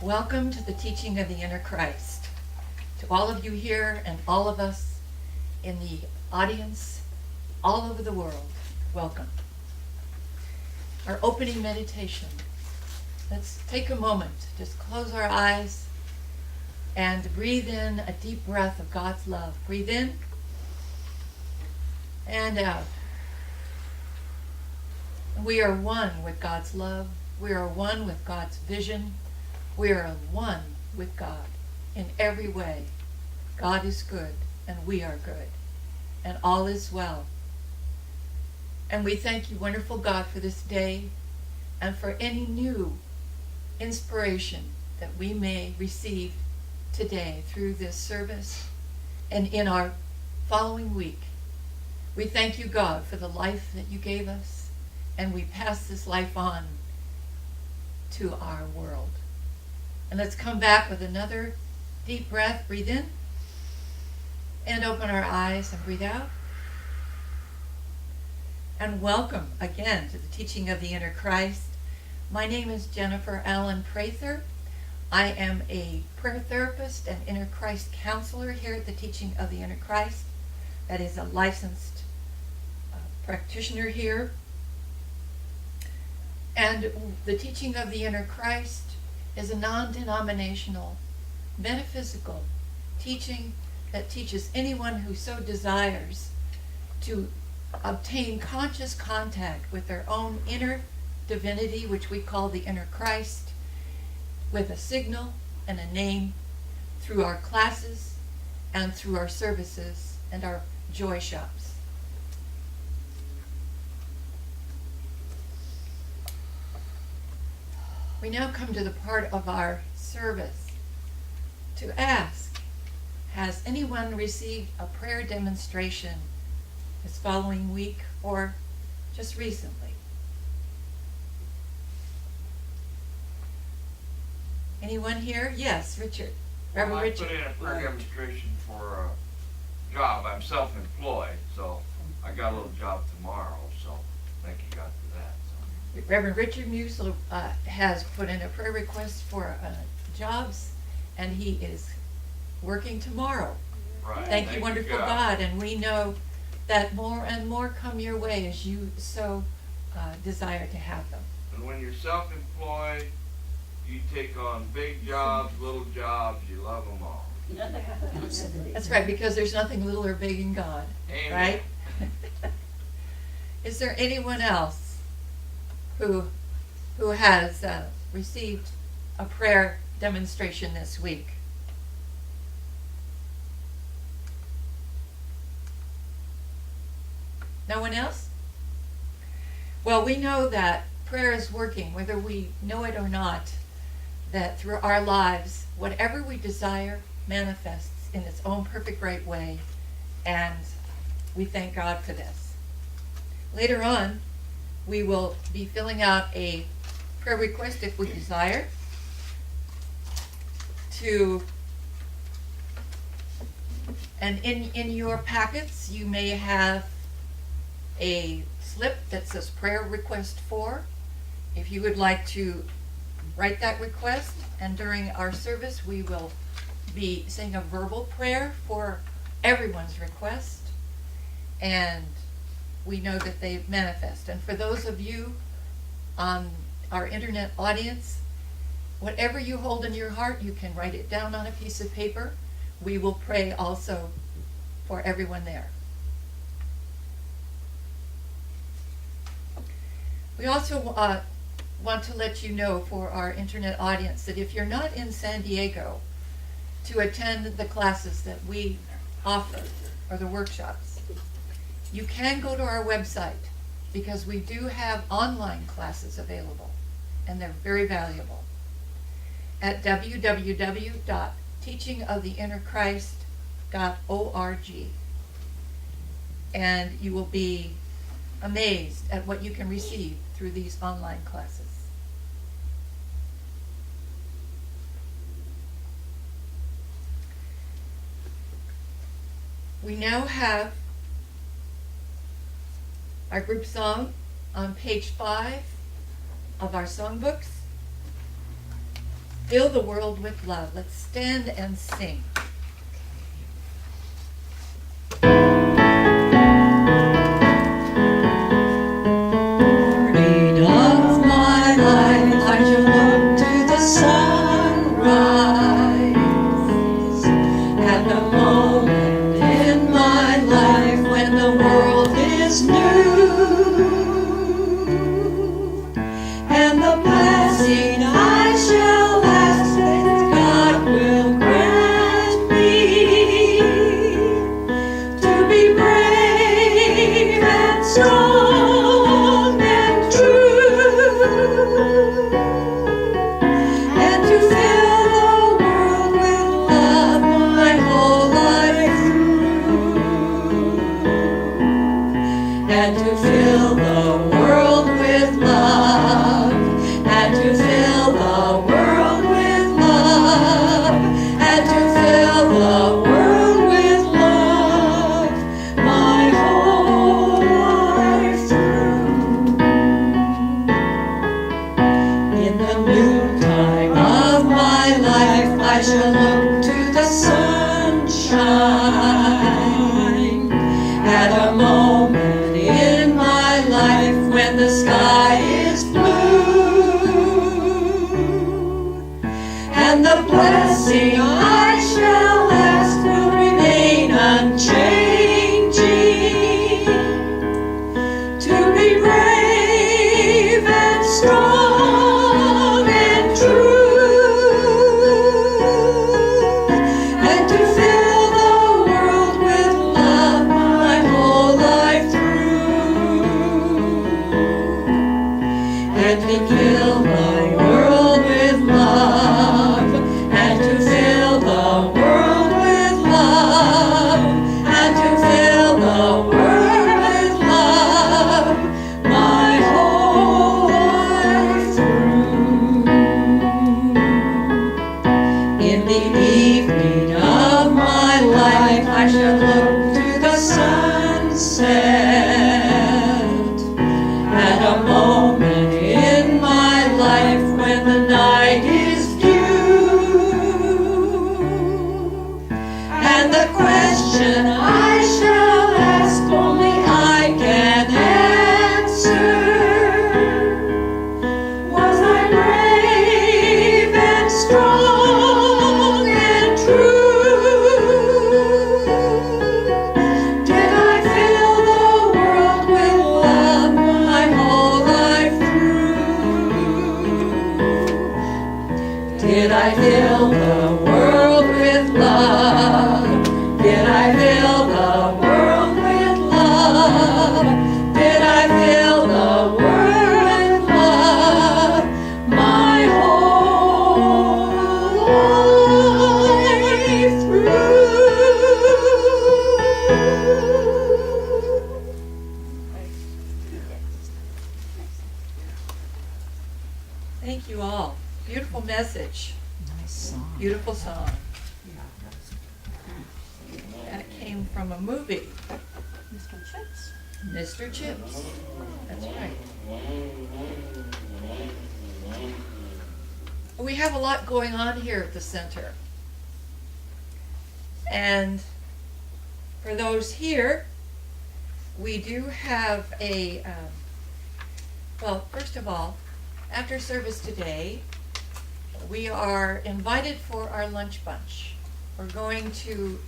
Welcome to the teaching of the inner Christ. To all of you here and all of us in the audience all over the world, welcome. Our opening meditation. Let's take a moment, just close our eyes and breathe in a deep breath of God's love. Breathe in and out. We are one with God's love. We are one with God's vision. We are one with God in every way. God is good and we are good and all is well. And we thank you, wonderful God, for this day and for any new inspiration that we may receive today through this service and in our following week. We thank you, God, for the life that you gave us, and we pass this life on to our world. And let's come back with another deep breath. Breathe in and open our eyes and breathe out. And welcome again to the teaching of the inner Christ. My name is Jennifer Allen Prather. I am a prayer therapist and inner Christ counselor here at the teaching of the inner Christ. That is a licensed practitioner here. And the teaching of the inner Christ is a non-denominational, metaphysical teaching that teaches anyone who so desires to obtain conscious contact with their own inner divinity, which we call the inner Christ, with a signal and a name, through our classes and through our services and our joy shops. We now come to the part of our service to ask, has anyone received a prayer demonstration this following week or just recently? Anyone here? Yes, Richard. Reverend I Richard. put in a prayer demonstration for a job. I'm self-employed, so I got a little job tomorrow, so thank you God for that. Reverend Richard Musil has put in a prayer request for jobs, and he is working tomorrow. Right. Thank you, wonderful God. And we know that more and more come your way as you so desire to have them. And when you're self-employed, you take on big jobs, little jobs, you love them all. That's right, because there's nothing little or big in God. Amen. Right? Is there anyone else who has received a prayer demonstration this week? No one else? Well, we know that prayer is working, whether we know it or not, that through our lives, whatever we desire manifests in its own perfect right way, and we thank God for this. Later on, we will be filling out a prayer request if we desire to, and in your packets you may have a slip that says prayer request for. If you would like to write that request, and during our service we will be saying a verbal prayer for everyone's request, and we know that they manifest. And for those of you on our internet audience, whatever you hold in your heart, you can write it down on a piece of paper. We will pray also for everyone there. We also want to let you know, for our internet audience, that if you're not in San Diego to attend the classes that we offer or the workshops, you can go to our website, because we do have online classes available, and they're very valuable, at www.teachingoftheinnerchrist.org. And you will be amazed at what you can receive through these online classes. We now have our group song on page 5 of our songbooks. Fill the world with love. Let's stand and sing. Thank you all. Beautiful message. Nice song. Beautiful song. That came from a movie. Mr. Chips. Mr. Chips. That's right. We have a lot going on here at the center. And for those here, we do have a, well, first of all, after service today, we are invited for our lunch bunch. We're going to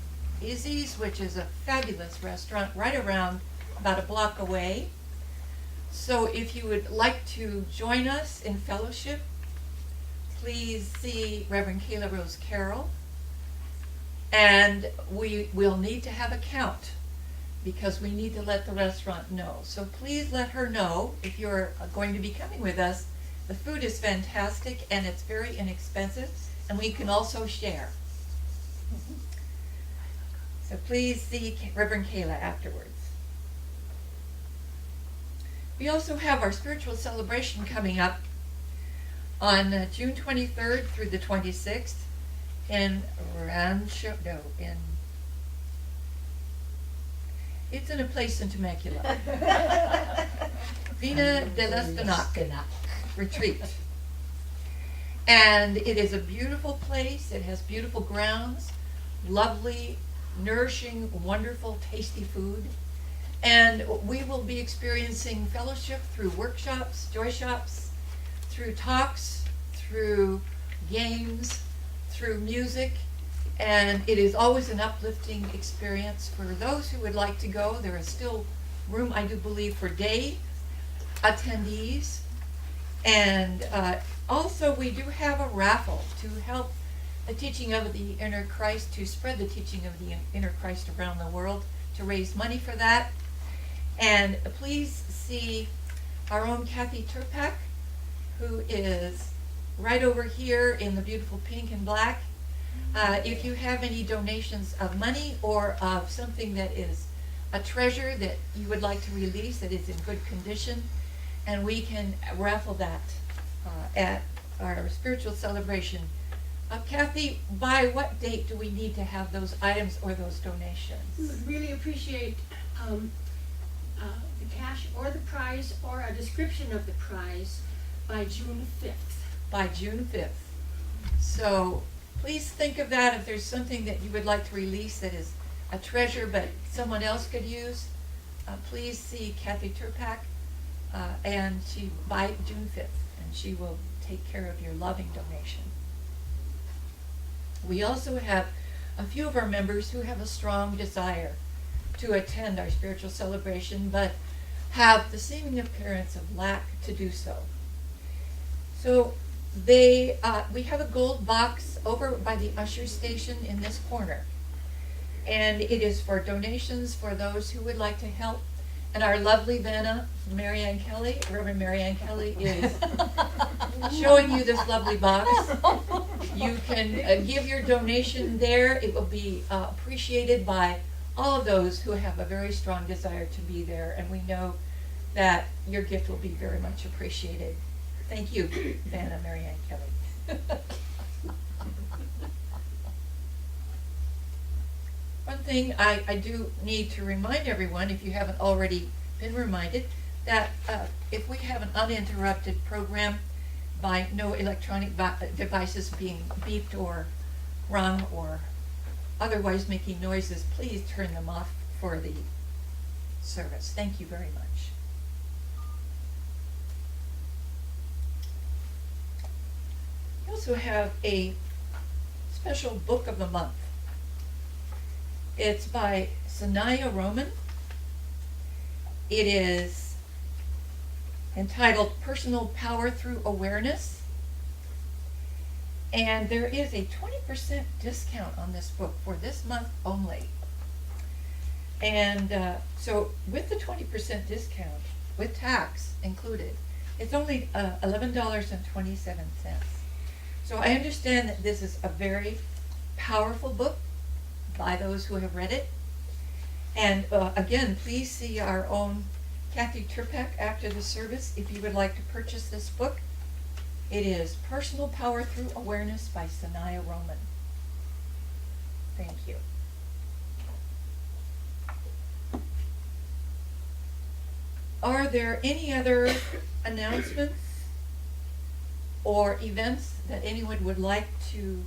Izzy's, which is a fabulous restaurant right around about a block away. So if you would like to join us in fellowship, please see Reverend Kayla Rose Carroll. And we will need to have a count because we need to let the restaurant know. So please let her know if you're going to be coming with us. The food is fantastic and it's very inexpensive, and we can also share. So please see Reverend Kayla afterwards. We also have our spiritual celebration coming up on June 23rd through the 26th in it's in a place in Temecula. Vina de la Stanac Retreat. And it is a beautiful place. It has beautiful grounds, lovely, nourishing, wonderful, tasty food. And we will be experiencing fellowship through workshops, joy shops, through talks, through games, through music. And it is always an uplifting experience. For those who would like to go, there is still room, I do believe, for day attendees. And also we do have a raffle to help the teaching of the inner Christ, to spread the teaching of the inner Christ around the world, to raise money for that. And please see our own Kathy Turpak, who is right over here in the beautiful pink and black. If you have any donations of money or of something that is a treasure that you would like to release that is in good condition, and we can raffle that at our spiritual celebration. Kathy, by what date do we need to have those items or those donations? We would really appreciate the cash or the prize or a description of the prize by June 5th. By June 5th. So please think of that. If there's something that you would like to release that is a treasure but someone else could use, please see Kathy Turpak, and she by June 5th, and she will take care of your loving donation. We also have a few of our members who have a strong desire to attend our spiritual celebration, but have the seeming appearance of lack to do so. So we have a gold box over by the usher station in this corner, and it is for donations for those who would like to help. And our lovely Vanna, Marianne Kelly, Reverend Marianne Kelly, is showing you this lovely box. You can give your donation there. It will be appreciated by all of those who have a very strong desire to be there, and we know that your gift will be very much appreciated. Thank you, Vanna Marianne Kelly. One thing I do need to remind everyone, if you haven't already been reminded, that if we have an uninterrupted program by no electronic devices being beeped or rung or otherwise making noises, please turn them off for the service. Thank you very much. We also have a special book of the month. It's by Sanaya Roman. It is entitled Personal Power Through Awareness. And there is a 20% discount on this book for this month only. And so with the 20% discount, with tax included, it's only $11.27. So I understand that this is a very powerful book by those who have read it. And again, please see our own Kathy Turpak after the service if you would like to purchase this book. It is Personal Power Through Awareness by Sanaya Roman. Thank you. Are there any other announcements or events that anyone would like to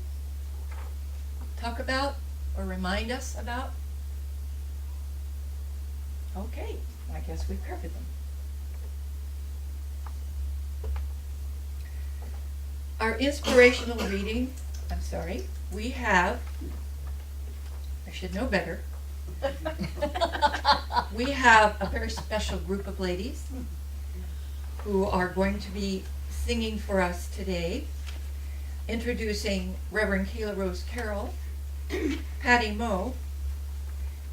talk about or remind us about? Okay, I guess we've covered them. Our inspirational reading, we have, I should know better, we have a very special group of ladies who are going to be singing for us today, introducing Reverend Kayla Rose Carroll, Patty Moe,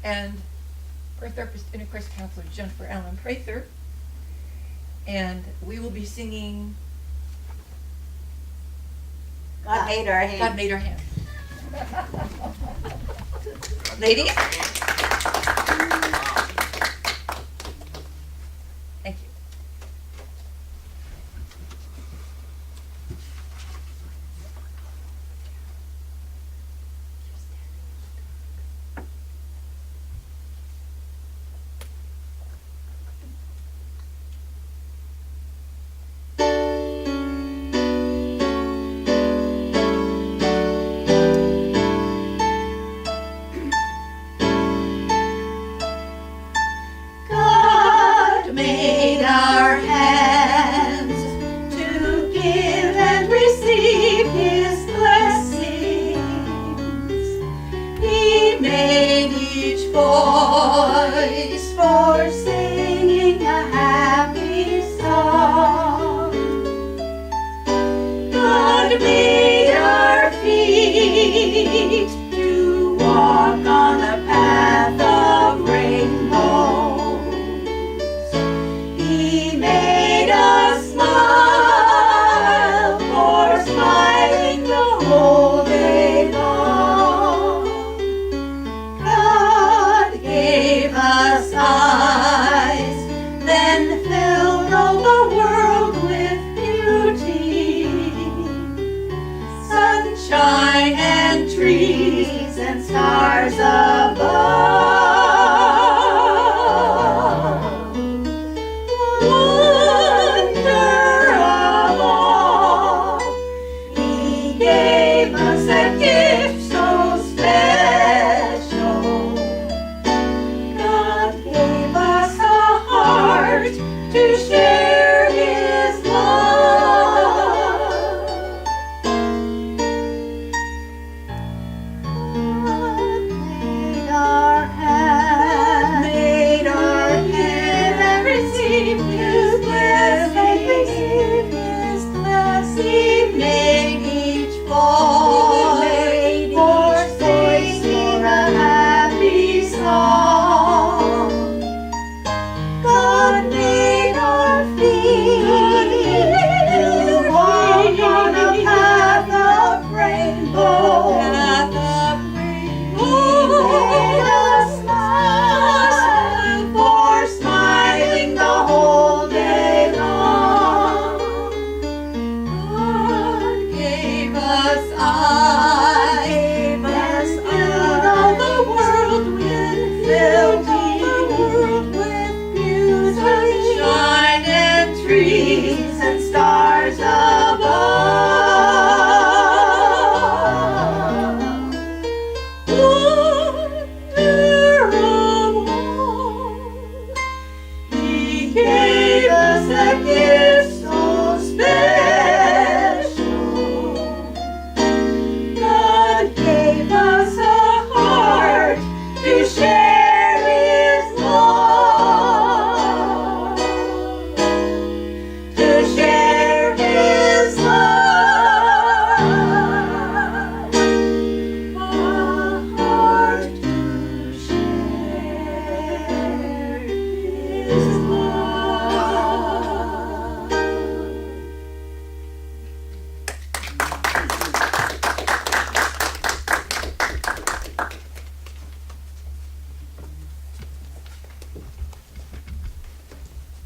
and prayer therapist inner Christ counselor Jennifer Allen Prather. And we will be singing God made our hands. God Made Our Hands. Ladies? Thank you.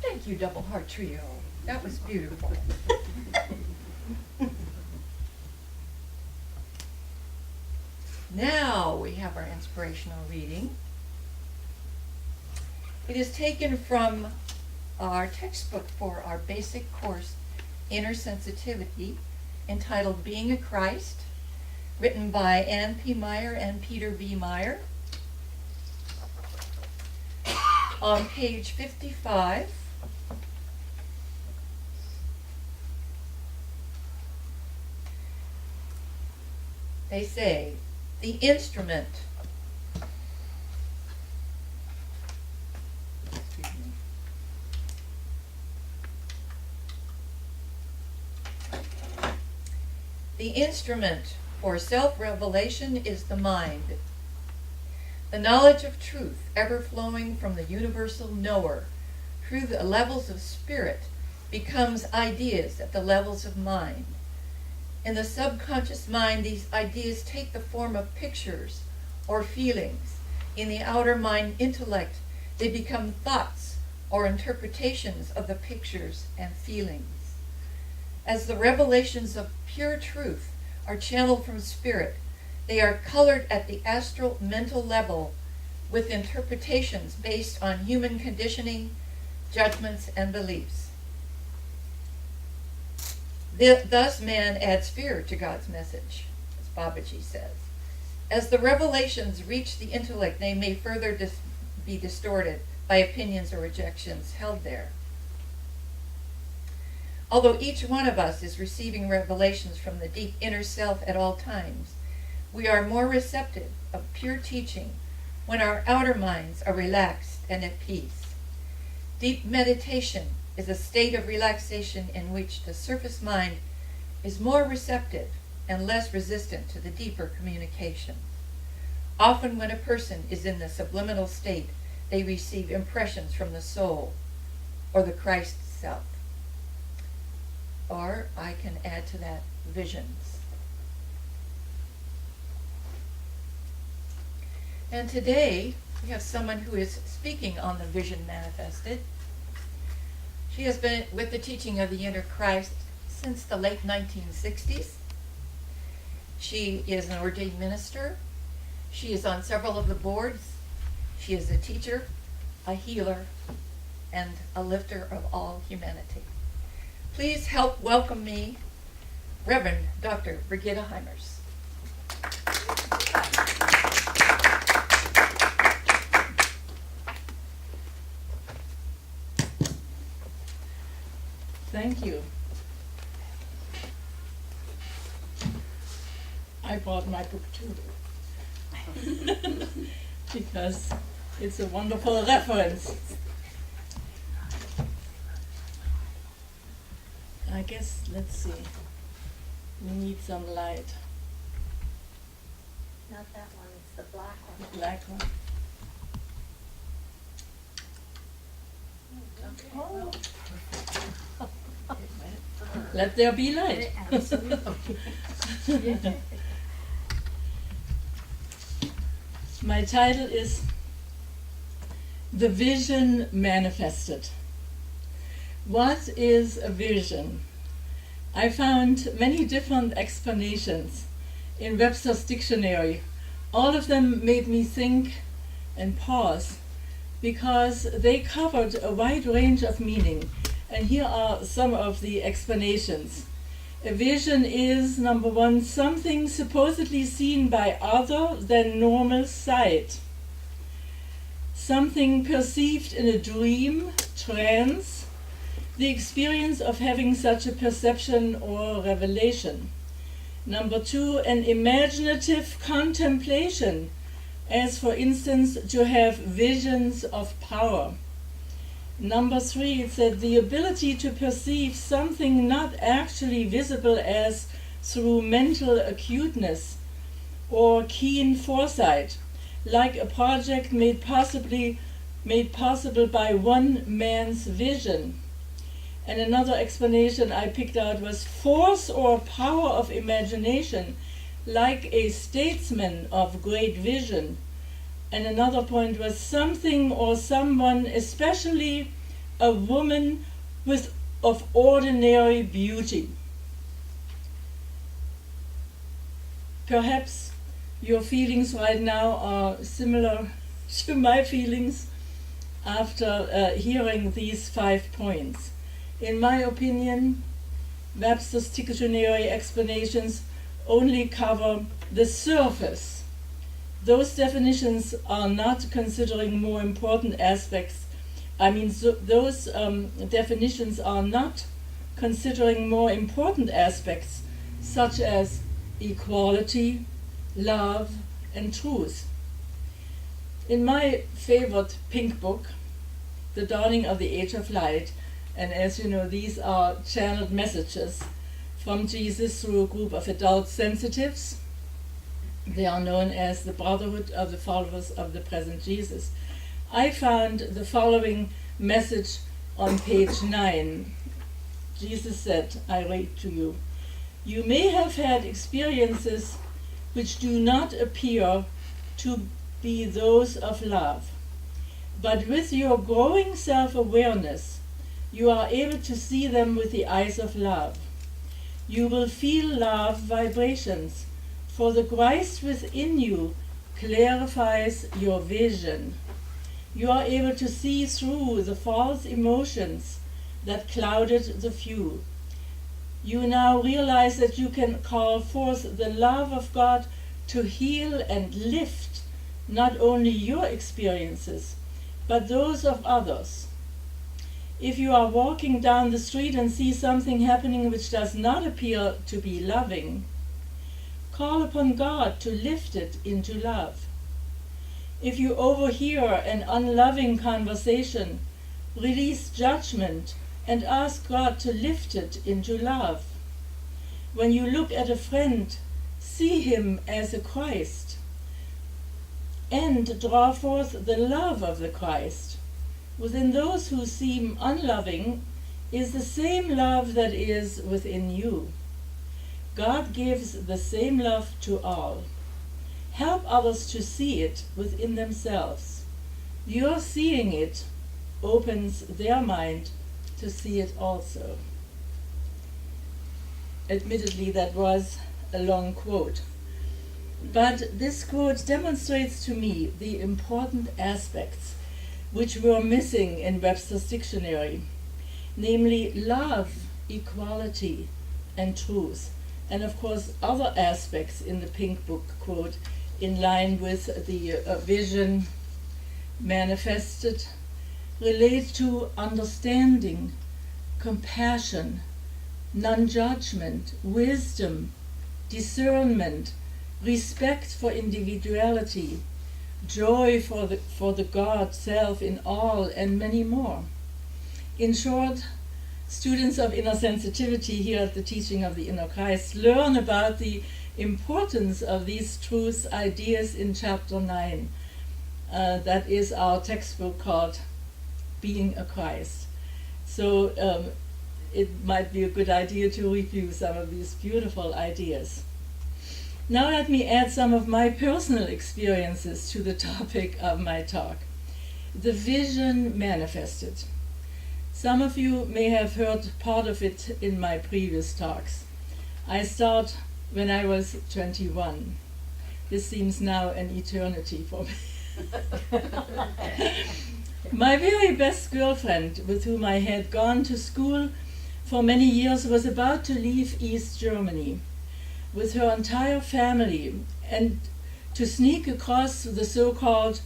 Thank you, Double Heart Trio. That was beautiful. Now we have our inspirational reading. It is taken from our textbook for our basic course, Inner Sensitivity, entitled Being a Christ, written by Ann P. Meyer and Peter B. Meyer. On page 55, they say, the instrument, excuse me, the instrument for self-revelation is the mind. The knowledge of truth, ever flowing from the universal knower through the levels of spirit, becomes ideas at the levels of mind. In the subconscious mind, these ideas take the form of pictures or feelings. In the outer mind intellect, they become thoughts or interpretations of the pictures and feelings. As the revelations of pure truth are channeled from spirit, they are colored at the astral mental level with interpretations based on human conditioning, judgments, and beliefs. Thus man adds fear to God's message, as Babaji says. As the revelations reach the intellect, they may further be distorted by opinions or rejections held there. Although each one of us is receiving revelations from the deep inner self at all times, we are more receptive of pure teaching when our outer minds are relaxed and at peace. Deep meditation is a state of relaxation in which the surface mind is more receptive and less resistant to the deeper communication. Often when a person is in the subliminal state, they receive impressions from the soul or the Christ self. Or I can add to that, visions. And today we have someone who is speaking on the vision manifested. She has been with the teaching of the Inner Christ since the late 1960s. She is an ordained minister. She is on several of the boards. She is a teacher, a healer, and a lifter of all humanity. Please help welcome me, Reverend Dr. Brigitte Heimers. Thank you. I brought my book too, because it's a wonderful reference. I guess, let's see, we need some light. Not that one, it's the black one. The black one. Oh. Let there be light. My title is The Vision Manifested. What is a vision? I found many different explanations in Webster's dictionary. All of them made me think and pause because they covered a wide range of meaning. And here are some of the explanations. A vision is, number one, something supposedly seen by other than normal sight. Something perceived in a dream, trance. the experience of having such a perception or revelation. Number 2, an imaginative contemplation, as for instance to have visions of power. Number 3, it said the ability to perceive something not actually visible as through mental acuteness or keen foresight, like a project made possible by one man's vision. And another explanation I picked out was force or power of imagination, like a statesman of great vision. And another point was something or someone, especially a woman of ordinary beauty. Perhaps your feelings right now are similar to my feelings after hearing these 5 points. In my opinion, Webster's dictionary explanations only cover the surface. Those definitions are not considering more important aspects. Those definitions are not considering more important aspects such as equality, love, and truth. In my favorite pink book, The Dawning of the Age of Light, and as you know, these are channeled messages from Jesus through a group of adult sensitives. They are known as the Brotherhood of the Followers of the Present Jesus. I found the following message on page 9. Jesus said, I read to you, "You may have had experiences which do not appear to be those of love, but with your growing self-awareness, you are able to see them with the eyes of love. You will feel love vibrations, for the Christ within you clarifies your vision. You are able to see through the false emotions that clouded the view. You now realize that you can call forth the love of God to heal and lift not only your experiences, but those of others. If you are walking down the street and see something happening which does not appear to be loving, call upon God to lift it into love. If you overhear an unloving conversation, release judgment and ask God to lift it into love. When you look at a friend, see him as a Christ and draw forth the love of the Christ. Within those who seem unloving is the same love that is within you. God gives the same love to all. Help others to see it within themselves. Your seeing it opens their mind to see it also." Admittedly, that was a long quote. But this quote demonstrates to me the important aspects which were missing in Webster's dictionary, namely love, equality, and truth. And of course, other aspects in the Pink Book quote in line with the vision manifested relate to understanding, compassion, non-judgment, wisdom, discernment, respect for individuality, joy for the God self in all, and many more. In short, students of inner sensitivity here at the Teaching of the Inner Christ learn about the importance of these truth ideas in chapter 9. That is our textbook called Being a Christ. So it might be a good idea to review some of these beautiful ideas. Now let me add some of my personal experiences to the topic of my talk. The vision manifested. Some of you may have heard part of it in my previous talks. I start when I was 21. This seems now an eternity for me. My very best girlfriend, with whom I had gone to school for many years, was about to leave East Germany with her entire family and to sneak across the so-called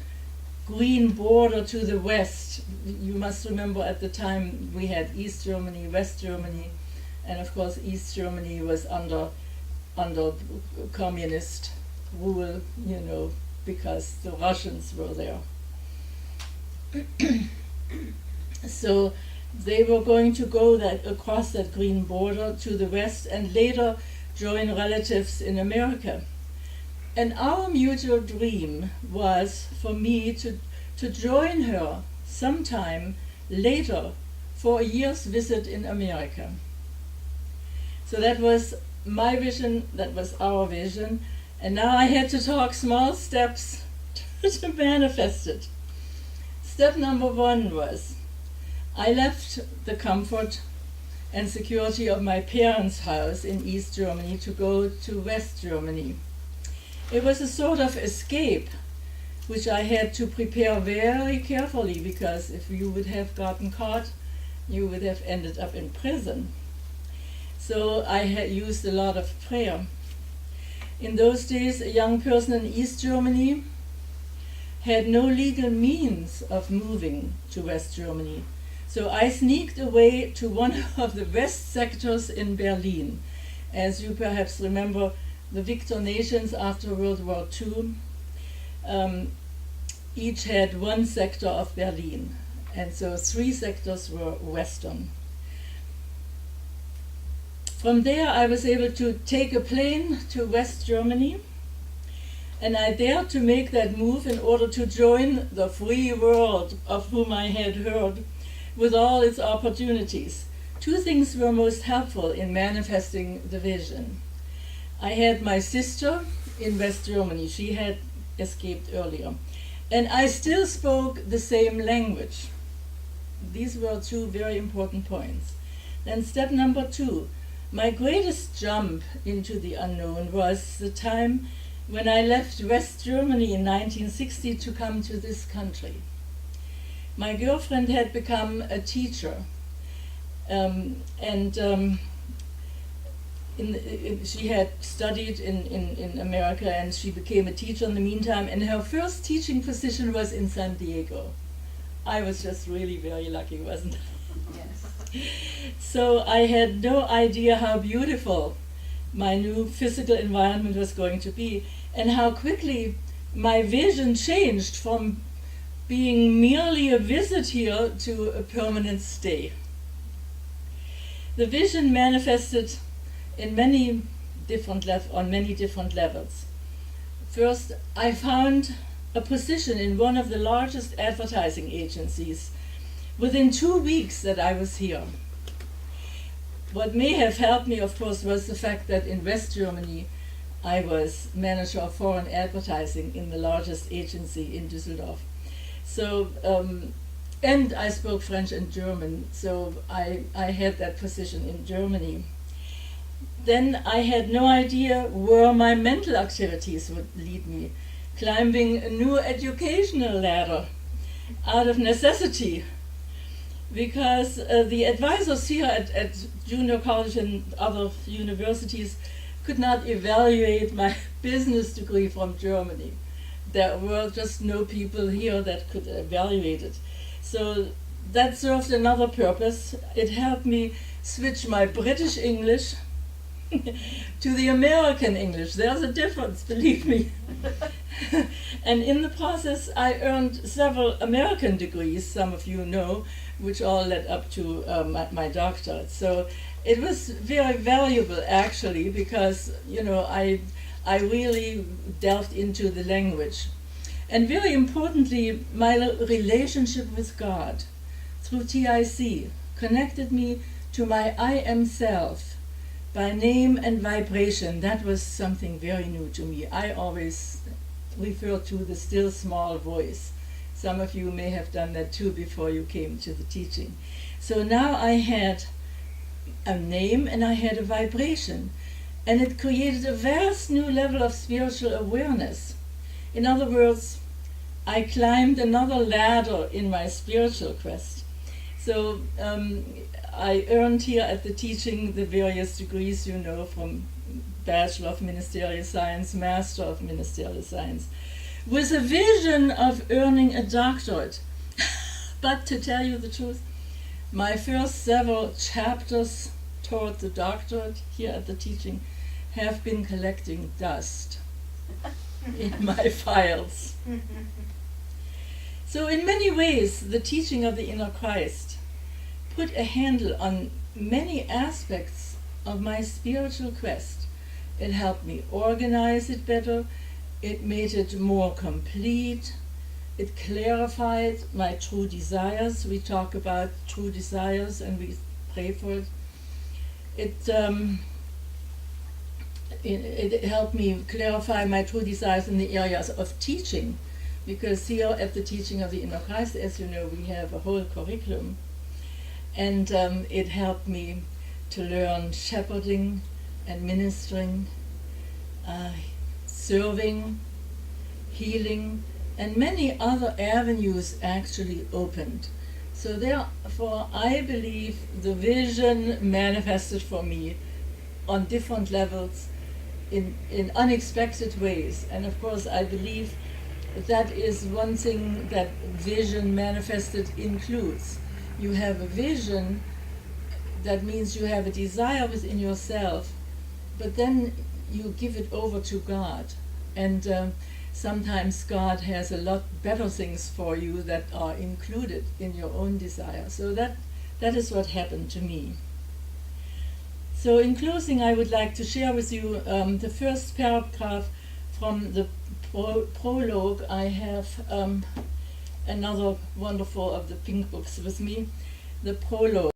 green border to the west. You must remember at the time we had East Germany, West Germany, and of course East Germany was under communist rule, you know, because the Russians were there. So they were going to go across that green border to the west and later join relatives in America. And our mutual dream was for me to join her sometime later for a year's visit in America. So that was my vision, that was our vision, and now I had to talk small steps to manifest it. Step number 1 was I left the comfort and security of my parents' house in East Germany to go to West Germany. It was a sort of escape, which I had to prepare very carefully, because if you would have gotten caught, you would have ended up in prison. So I had used a lot of prayer. In those days, a young person in East Germany had no legal means of moving to West Germany. So I sneaked away to one of the west sectors in Berlin. As you perhaps remember, the Victor nations after World War II each had one sector of Berlin, and so 3 sectors were Western. From there I was able to take a plane to West Germany, and I dared to make that move in order to join the free world of whom I had heard, with all its opportunities. 2 things were most helpful in manifesting the vision. I had my sister in West Germany. She had escaped earlier. And I still spoke the same language. These were 2 very important points. Then step number 2. My greatest jump into the unknown was the time when I left West Germany in 1960 to come to this country. My girlfriend had become a teacher, she had studied in America, and she became a teacher in the meantime, and her first teaching position was in San Diego. I was just really very lucky, wasn't I? Yes. So I had no idea how beautiful my new physical environment was going to be, and how quickly my vision changed from being merely a visit here to a permanent stay. The vision manifested in many different on many different levels. First, I found a position in one of the largest advertising agencies within 2 weeks that I was here. What may have helped me, of course, was the fact that in West Germany I was manager of foreign advertising in the largest agency in Düsseldorf. So, and I spoke French and German, so I had that position in Germany. Then I had no idea where my mental activities would lead me, climbing a new educational ladder out of necessity, because the advisors here at junior college and other universities could not evaluate my business degree from Germany. There were just no people here that could evaluate it. So that served another purpose. It helped me switch my British English to the American English. There's a difference, believe me. And in the process, I earned several American degrees, some of you know, which all led up to my doctorate. So it was very valuable, actually, because, you know, I really delved into the language. And very importantly, my relationship with God through TIC connected me to my I am self by name and vibration. That was something very new to me. I always refer to the still small voice. Some of you may have done that too before you came to the teaching. So now I had a name and I had a vibration, and it created a vast new level of spiritual awareness. In other words, I climbed another ladder in my spiritual quest. So I earned here at the teaching the various degrees, you know, from Bachelor of Ministerial Science, Master of Ministerial Science. with a vision of earning a doctorate. But to tell you the truth, my first several chapters toward the doctorate here at the teaching have been collecting dust in my files. So in many ways, the teaching of the inner Christ put a handle on many aspects of my spiritual quest. It helped me organize it better, it made it more complete, it clarified my true desires. We talk about true desires and we pray for it. It helped me clarify my true desires in the areas of teaching, because here at the teaching of the inner Christ, as you know, we have a whole curriculum, and it helped me to learn shepherding and ministering, serving, healing, and many other avenues actually opened. So therefore, I believe the vision manifested for me on different levels in unexpected ways. And of course, I believe that is one thing that vision manifested includes. You have a vision, that means you have a desire within yourself, but then you give it over to God. And sometimes God has a lot better things for you that are included in your own desire. So that is what happened to me. So in closing, I would like to share with you the first paragraph from the prologue. I have another wonderful of the pink books with me, the prologue.